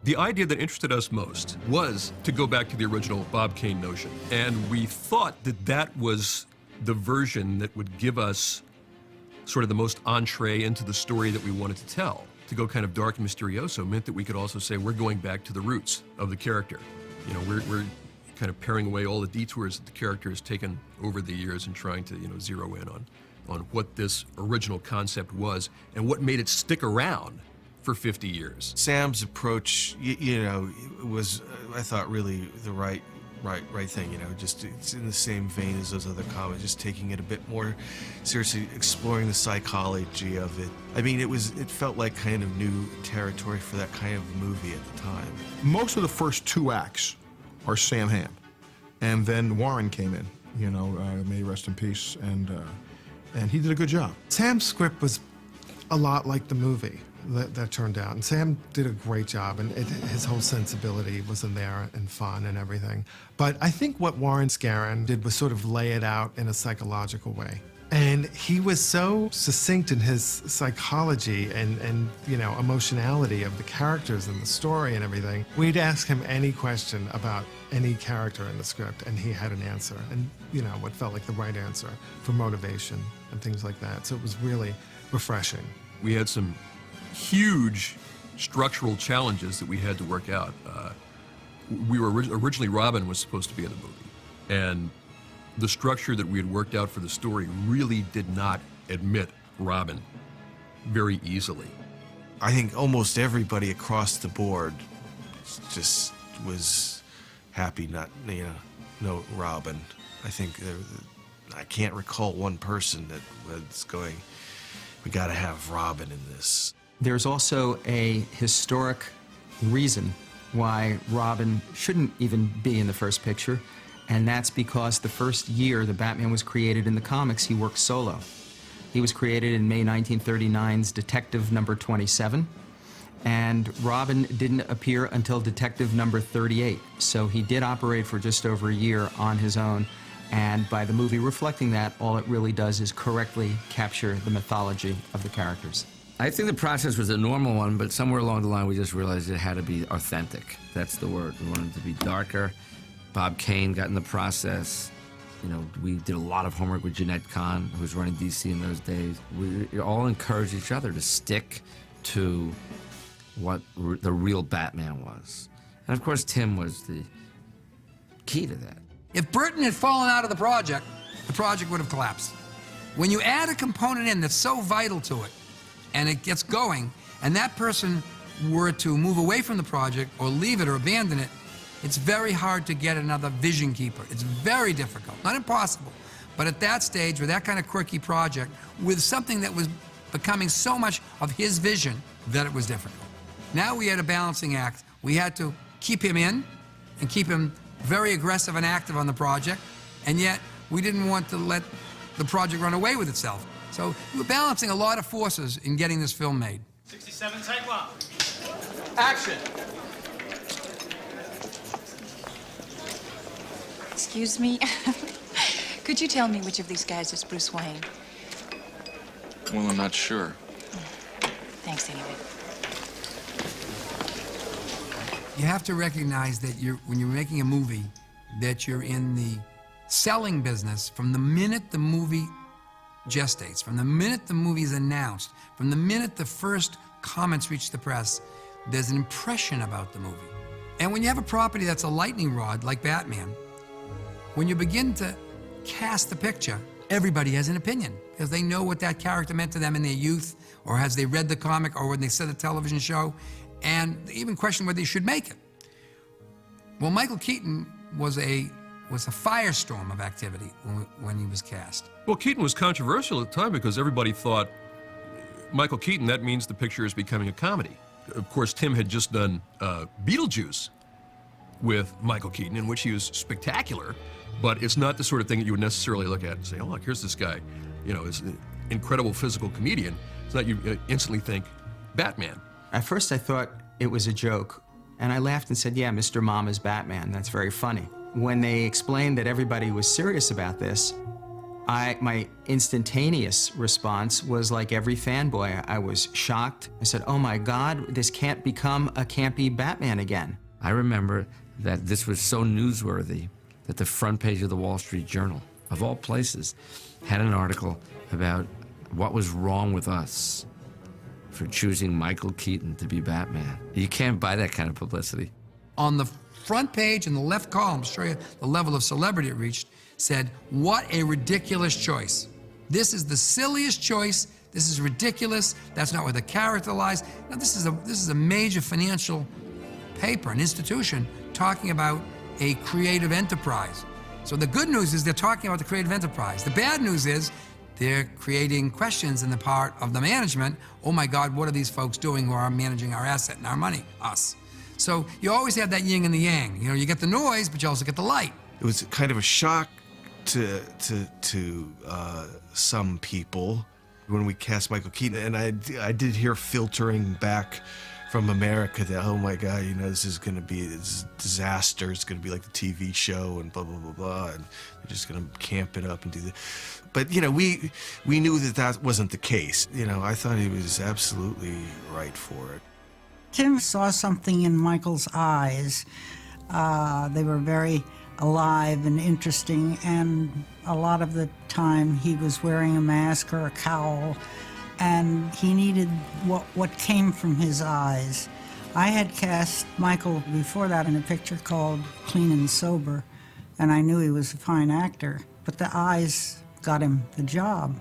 The idea that interested us most was to go back to the original Bob Kane notion. And we thought that that was the version that would give us sort of the most entree into the story that we wanted to tell. To go kind of dark and mysterioso meant that we could also say we're going back to the roots of the character. You know, we're kind of paring away all the detours that the character has taken over the years and trying to, you know, zero in on what this original concept was and what made it stick around for 50 years. Sam's approach, you know, was, I thought, really the right thing, you know, just it's in the same vein as those other comics, just taking it a bit more seriously, exploring the psychology of it. I mean, it felt like kind of new territory for that kind of movie at the time. Most of the first 2 acts are Sam Hamm, and then Warren came in, you know, may he rest in peace, and he did a good job. Sam's script was a lot like the movie that turned out, and Sam did a great job, and his whole sensibility was in there and fun and everything. But I think what Warren Scarron did was sort of lay it out in a psychological way. And he was so succinct in his psychology and you know, emotionality of the characters and the story and everything. We'd ask him any question about any character in the script, and he had an answer, and you know, what felt like the right answer for motivation and things like that. So it was really refreshing. We had some huge structural challenges that we had to work out. We were originally Robin was supposed to be in the movie, and the structure that we had worked out for the story really did not admit Robin very easily. I think almost everybody across the board just was happy not, you know, no Robin. I think I can't recall one person that was going, we got to have Robin in this. There's also a historic reason why Robin shouldn't even be in the first picture, and that's because the first year the Batman was created in the comics, he worked solo. He was created in May 1939's Detective number 27, and Robin didn't appear until Detective number 38, so he did operate for just over a year on his own, and by the movie reflecting that, all it really does is correctly capture the mythology of the characters. I think the process was a normal one, but somewhere along the line we just realized it had to be authentic. That's the word. We wanted it to be darker. Bob Kane got in the process. You know, we did a lot of homework with Jeanette Kahn, who was running DC in those days. We all encouraged each other to stick to what the real Batman was. And of course, Tim was the key to that. If Burton had fallen out of the project would have collapsed. When you add a component in that's so vital to it, and it gets going, and that person were to move away from the project or leave it or abandon it, it's very hard to get another vision keeper. It's very difficult, not impossible. But at that stage, with that kind of quirky project, with something that was becoming so much of his vision, that it was difficult. Now we had a balancing act. We had to keep him in and keep him very aggressive and active on the project, and yet we didn't want to let the project run away with itself. So we're balancing a lot of forces in getting this film made. 67, take 1. Action! Excuse me. Could you tell me which of these guys is Bruce Wayne? Well, I'm not sure. Thanks anyway. You have to recognize that when you're making a movie, that you're in the selling business from the minute the movie gestates, from the minute the movie is announced, from the minute the first comments reach the press, there's an impression about the movie. And when you have a property that's a lightning rod, like Batman, when you begin to cast the picture, everybody has an opinion, because they know what that character meant to them in their youth, or as they read the comic, or when they saw the television show, and they even question whether they should make it. Well, Michael Keaton was a firestorm of activity when he was cast. Well, Keaton was controversial at the time because everybody thought, Michael Keaton, that means the picture is becoming a comedy. Of course, Tim had just done Beetlejuice with Michael Keaton, in which he was spectacular, but it's not the sort of thing that you would necessarily look at and say, oh, look, here's this guy, you know, is an incredible physical comedian. It's not you instantly think Batman. At first I thought it was a joke, and I laughed and said, yeah, Mr. Mom is Batman. That's very funny. When they explained that everybody was serious about this, My instantaneous response was like every fanboy. I was shocked. I said, oh my God, this can't become a campy Batman again. I remember that this was so newsworthy that the front page of the Wall Street Journal, of all places, had an article about what was wrong with us for choosing Michael Keaton to be Batman. You can't buy that kind of publicity. On the front page in the left column, to show you the level of celebrity it reached, said, what a ridiculous choice. This is the silliest choice. This is ridiculous. That's not where the character lies. Now, this is a major financial paper, an institution, talking about a creative enterprise. So the good news is they're talking about the creative enterprise. The bad news is they're creating questions in the part of the management. Oh my God, what are these folks doing who are managing our asset and our money, us? So you always have that yin and the yang. You know, you get the noise, but you also get the light. It was kind of a shock to some people when we cast Michael Keaton, and I did hear filtering back from America that, oh my God, you know, this is going to be this disaster. It's going to be like the TV show and blah, blah, blah, blah, and they're just going to camp it up and do that. But, you know, we knew that that wasn't the case. You know, I thought he was absolutely right for it. Tim saw something in Michael's eyes. They were very alive and interesting, and a lot of the time he was wearing a mask or a cowl, and he needed what came from his eyes. I had cast Michael before that in a picture called Clean and Sober, and I knew he was a fine actor, but the eyes got him the job.